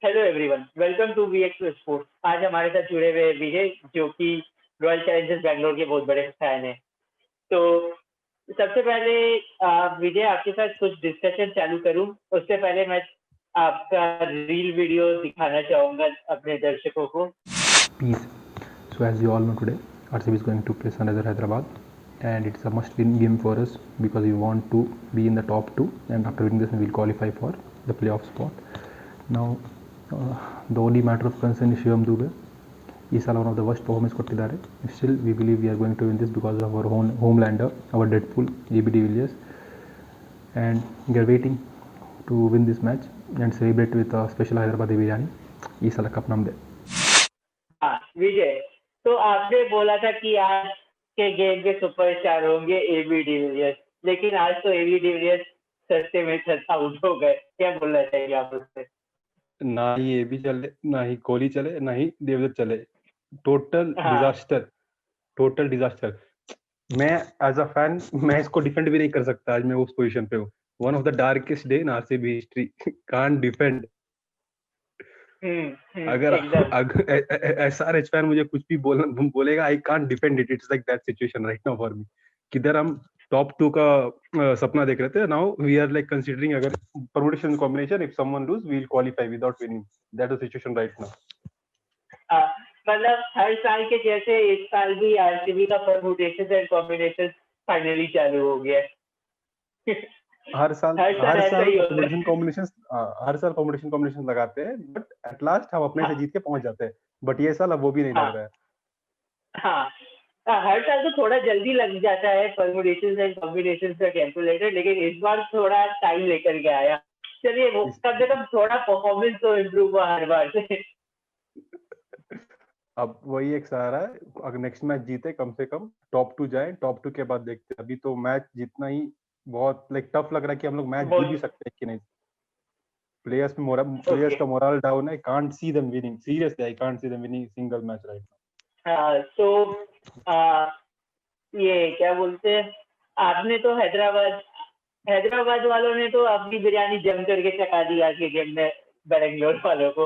Hello everyone, welcome to VX sports. आज हमारे साथ जुड़े हुए विजय, जो कि रॉयल चैलेंजर्स बैंगलोर के बहुत बड़े फैन हैं। तो सबसे पहले विजय, आपके साथ कुछ डिस्कशन चालू करूं उससे पहले मैं आपका रील वीडियो दिखाना चाहूंगा अपने दर्शकों को। Peace. So as you all know today, RCB is going to play Sunrisers Hyderabad, and it's a must-win game for us because we want to be in the top two, and after winning this, we will qualify for the playoff spot. Now, the only matter of concern is Shivam Dube. He's one of the worst performance ಕೊಟ್ಟಿದ್ದಾರೆ. Still, we believe we are going to win this because of our homelander, our Deadpool, AB de Villiers, and we are waiting to win this match and celebrate with a special Hyderabadi biryani. ಈ ಸಲ cup ನಮ್ದೆ. हाँ विजय, तो आपने बोला था कि आज के गेम के सुपरस्टार होंगे एबी डिविलियर्स, लेकिन आज तो एबी डिविलियर्स सस्ते में आउट हो गए। क्या बोलना चाहिए आप उससे? ना ही ये भी चले, ना ही कोहली चले, ना ही देवदत्त चले। Total disaster. मैं एज अ फैन मैं इसको डिफेंड भी नहीं कर सकता। आज मैं उस पोजीशन पे हूँ। One of the darkest day in RCB history. Can't defend. अगर एसआरएच फैन मुझे कुछ भी बोलेगा, I can't defend it. It's like that situation right now for me. किधर हम टॉप 2 का सपना देख रहे थे, now we are like considering अगर permutation combination, if someone lose we will qualify without winning. That is the situation right now. मतलब हर साल के जैसे इस साल भी आरसीबी का परमुटेशन एंड कॉम्बिनेशन फाइनली चालू हो गया। हर साल कॉम्बिनेशन लगाते हैं, बट एट लास्ट हम अपने से जीत के पहुंच जाते हैं। बट ये साल अब वो भी नहीं लग रहा है। हर साल तो थोड़ा जल्दी लग जाता है परमुटेशन एंड कॉम्बिनेशन का कैलकुलेटर, लेकिन इस बार थोड़ा टाइम लेकर के आया। चलिए, वो कम से कम थोड़ा परफॉर्मेंस तो इम्प्रूव हुआ हर बार से। अब वही एक सहारा है, अगर नेक्स्ट मैच जीते कम से कम टॉप 2 जाए। टॉप 2 के बाद देखते हैं। अभी तो मैच जीतना ही बहुत लाइक टफ लग रहा है कि हम लोग मैच जीत भी सकते हैं कि नहीं। प्लेयर्स का मोरल डाउन है। Can't see them winning. Seriously I can't see them winning single match right now. तो ये क्या बोलते हैं, आपने तो हैदराबाद वालों ने तो अपनी बिरयानी जम करके चखा दी आज के गेम में बैंगलोर वालों को।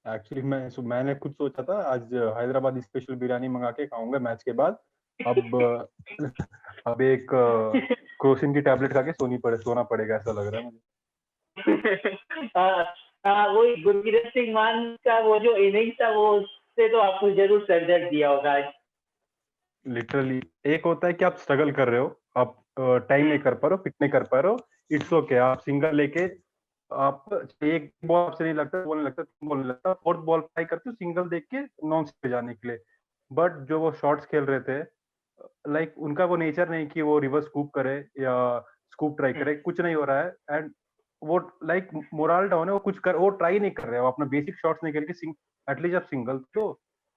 एक्चुअली मैंने खुद सोचा था आज हैदराबादी स्पेशल बिरयानी मंगा के खाऊंगा मैच के बाद। अब एक क्रोसिन की टैबलेट खा के सोना पड़ेगा, ऐसा लग रहा है मुझे। वो गुरकीरत सिंह मान का वो जो इनिंग्स था, वो उससे तो आपको जरूर सरदर्द दिया होगा आज। लिटरली एक होता है कि आप स्ट्रगल कर रहे हो, आप टाइम नहीं कर पा रहे हो, फिट नहीं कर पा रहे हो, इट्स ओके। आप सिंगल लेके आप एक बॉल आपसे नहीं लगता, बोलने लगता, बोलने लगता, फोर्थ बॉल ट्राई करते हो सिंगल देख के नॉन पे जाने के लिए। बट जो वो शॉट्स खेल रहे थे, लाइक उनका वो नेचर नहीं कि वो रिवर्स स्कूप करे या स्कूप ट्राई करे, कुछ नहीं हो रहा है। एंड वो लाइक मोरल डाउन है। वो ट्राई नहीं कर रहे हो, अपना बेसिक शॉट्स नहीं करके एटलीस्ट आप सिंगल तो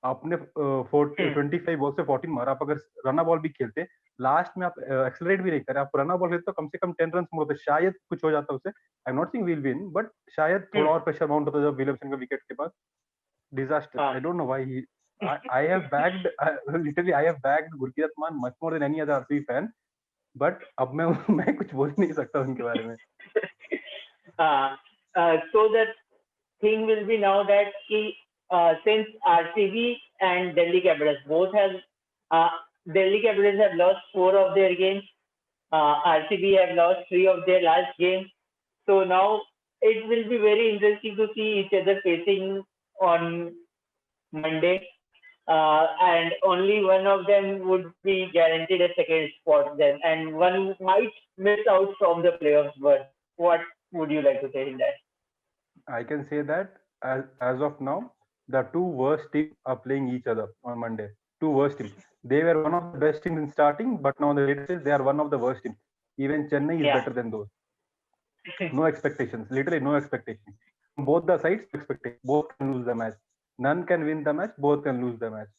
आपने 25 बॉल से 14 मारा। आप अगर रना बॉल भी खेलते, लास्ट में आप एक्सेलरेट भी नहीं करे, आप रना बॉल खेलते तो कम से कम 10 रन होते, शायद कुछ हो जाता उससे। I am not saying we will win, but शायद थोड़ा और प्रेशर माउंट होता जब विलियमसन का विकेट के बाद। Disaster. I don't know why I have bagged literally I have bagged Gurkeerat Maan much more than any other RCB fan, but अब मैं कुछ बोल नहीं सकता उनके बारे में। So the thing will be now that since RCB and Delhi Capitals both have Delhi Capitals have lost 4 of their games, RCB have lost 3 of their last games, so now it will be very interesting to see each other facing on Monday. And only one of them would be guaranteed a second spot then, and one might miss out from the playoffs. But what would you like to say in that? I can say that as of now, the 2 worst teams are playing each other on Monday. 2 worst teams. They were one of the best teams in starting, but now the latest they are one of the worst teams. Even Chennai is better than those. No expectations. Literally no expectations. Both the sides expecting. Both can lose the match. None can win the match. Both can lose the match.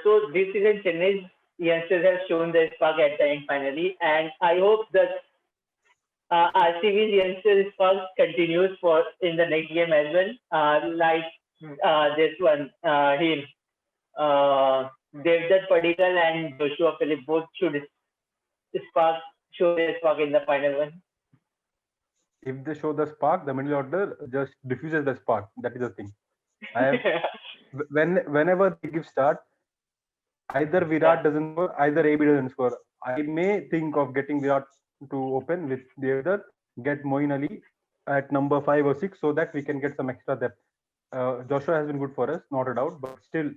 So this season, Chennai's youngsters have shown their spark at the end finally, and I hope that RCB's youngsters spark continues for in the next game as well. Like this one, Devdutt Padikkal and Joshua Philippe both should spark show their spark in the final one. If they show the spark, the middle order just diffuses the spark. That is the thing. I have whenever they give start, either Virat doesn't score, either AB doesn't score. I may think of getting Virat to open with the other, get Moeen Ali at number 5 or 6, so that we can get some extra depth. Joshua has been good for us, not a doubt, but still,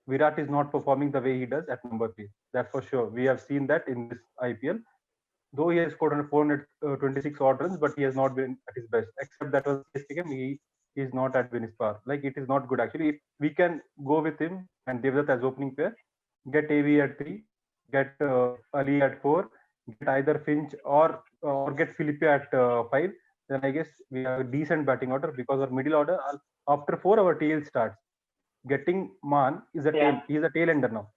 Virat is not performing the way he does at number 3. That's for sure. We have seen that in this IPL. Though he has scored on 426 odd runs, but he has not been at his best. Except that was CSK game, he is not at Vinny's par. Like, it is not good actually. If we can go with him and Devdutt as opening pair, get AV at 3, get Ali at 4, get either Finch or get Philippe at 5, then I guess we have a decent batting order, because our middle order after 4 our tail starts. Getting Man is a tail. He's a tail ender now.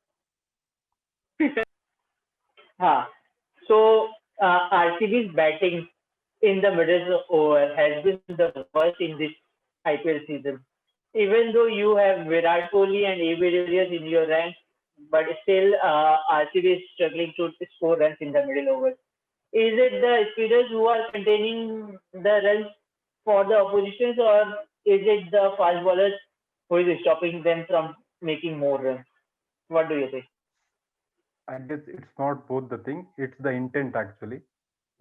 So RCB's batting in the middle over has been the worst in this IPL season. Even though you have Virat Kohli and AB de Villiers in your ranks, but still RCB is struggling to score runs in the middle over. Is it the spinners who are containing the runs for the oppositions, or is it the fast bowlers who is stopping them from making more runs? What do you think? I guess it's not both the thing. It's the intent actually.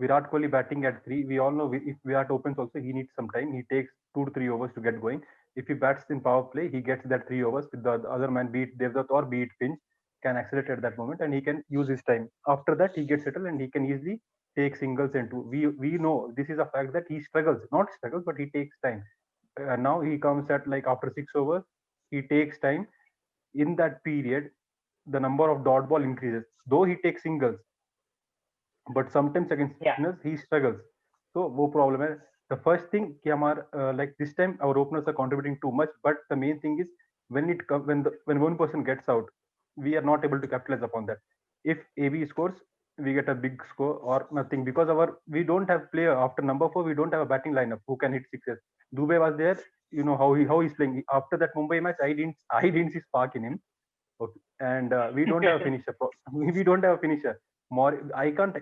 Virat Kohli batting at 3. We all know if Virat opens also, he needs some time. He takes 2 to 3 overs to get going. If he bats in power play, he gets that 3 overs with the other man, be it Devdutt or be it Finch, can accelerate at that moment and he can use his time. After that, he gets settled and he can easily take singles and 2. We know this is a fact that he struggles, not struggles, but he takes time. Now he comes at like after 6 overs, he takes time. In that period, the number of dot ball increases, though he takes singles, but sometimes against spinners he struggles. So no problem hai. The first thing कि like this time our openers are contributing too much, but the main thing is when one person gets out, we are not able to capitalize upon that. If AB scores, we get a big score or nothing, because we don't have player after number 4. We don't have a batting lineup who can hit sixes. Dubey was there, you know how he's playing. After that Mumbai match, I didn't see spark in him. Okay. And we don't have a finisher. We don't have a finisher. I can't.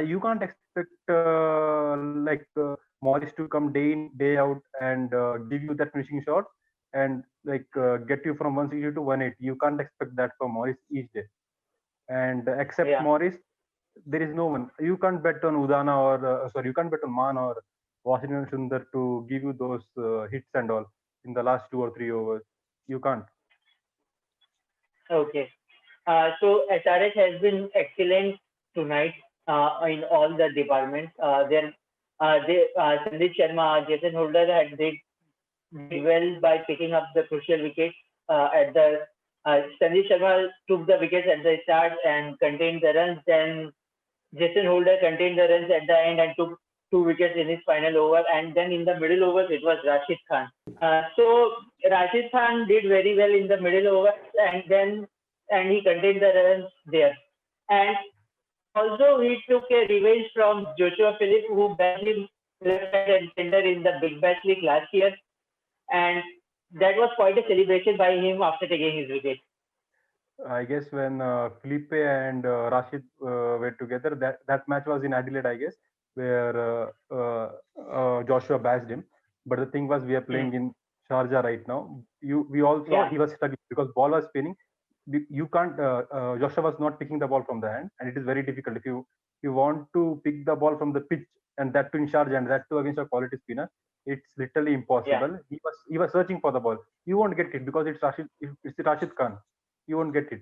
You can't expect Morris to come day in day out and give you that finishing shot and get you from 160 to 180. You can't expect that from Morris each day. And except Morris, there is no one. You can't bet on Udana or you can't bet on Man or Washington Sundar to give you those hits and all in the last 2 or 3 overs. You can't. Okay. So SRH has been excellent tonight in all the departments. Sandeep Sharma, Jason Holder had did well by picking up the crucial wickets at the. Sandeep Sharma took the wickets at the start and contained the runs. Then Jason Holder contained the runs at the end and took 2 wickets in his final over. And then in the middle overs, it was Rashid Khan. So Rashid Khan did very well in the middle overs, and he contained the runs there. And also he took a revenge from Joshua Philippe, who bashed him left-handed tender in the Big Bash League last year, and that was quite a celebration by him after taking his wicket. I guess when Felipe and Rashid were together, that match was in Adelaide, I guess, where Joshua bashed him. But the thing was, we are playing in Sharjah right now. We all saw he was struggling because ball was spinning. You can't. Joshua was not picking the ball from the hand, and it is very difficult if you want to pick the ball from the pitch, and that too in Sharjah, and that too against a quality spinner. It's literally impossible. He was searching for the ball. You won't get it because it's Rashid Khan. You won't get it.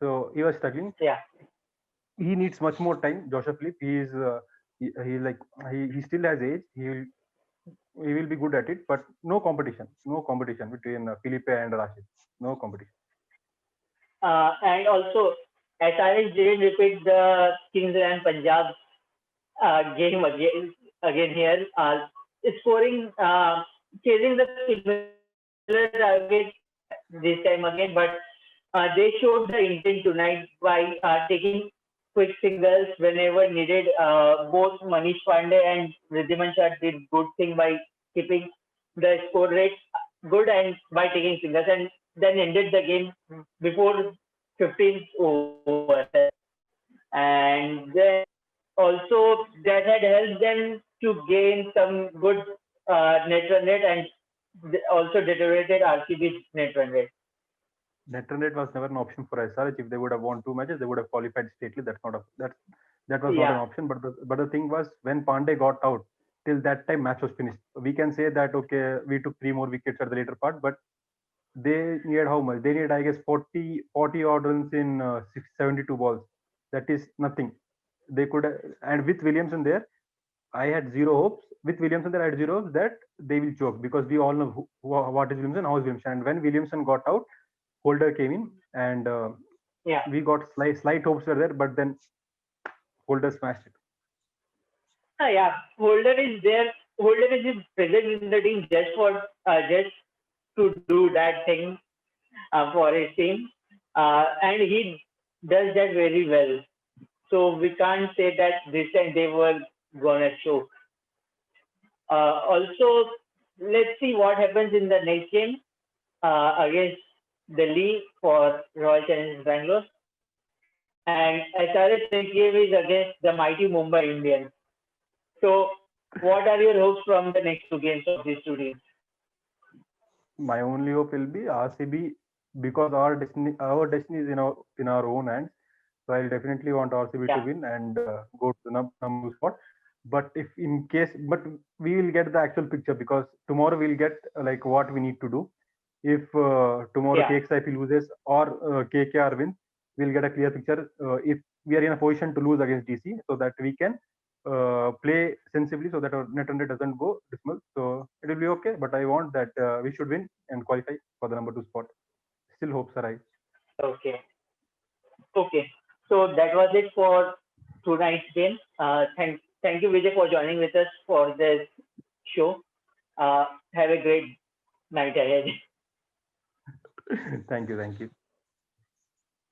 So he was struggling. He needs much more time. Joshua Philippe, he still has age. He will be good at it, but no competition between Philippe and Rashid. No competition. And also, SRH didn't repeat the Kings and Punjab game again here. Scoring, chasing the similar target this time again, but they showed the intent tonight by taking quick singles whenever needed. Both Manish Pandey and Wriddhiman Shah did good thing by keeping the score rate good and by taking singles, and then ended the game before 15th over. And then also that had helped them to gain some good net run rate and also deteriorated RCB's net run rate. Net run rate was never an option for SRH. If they would have won 2 matches, they would have qualified stately. That was not an Yeah. option. But the thing was, when Pandey got out, till that time match was finished. We can say that okay, we took 3 more wickets at the later part, but they needed how much? They needed, I guess, 40 odd runs in 72 balls. That is nothing. They could, and with Williamson there, I had zero hopes. With Williamson there, I had zero hopes that they will choke, because we all know what is Williamson, how is Williamson. And when Williamson got out, Holder came in, and Yeah. we got slight hopes were there, but then Holder smashed it. Yeah. Holder is there. Holder is present in the team just to do that thing for his team, and he does that very well. So we can't say that this time they were gonna choke. Also, let's see what happens in the next game against Delhi for Royal Challengers Bangalore. And SRH next game is against the mighty Mumbai Indians. So, what are your hopes from the next 2 games of these 2 teams? My only hope will be RCB, because our destiny is in our own hands. So I'll definitely want RCB to win and go to the number 2 spot. But if in case, but we will get the actual picture, because tomorrow we'll get like what we need to do. If tomorrow KXIP loses or KKR wins, we'll get a clear picture. If we are in a position to lose against DC, so that we can play sensibly, so that our net run rate doesn't go dismal. So it will be okay. But I want that we should win and qualify for the number 2 spot. Still hopes are high. Okay. Okay. So that was it for tonight's game. Thank you, Vijay, for joining with us for this show. Have a great night ahead. Thank you.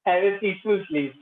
Have a peaceful sleep.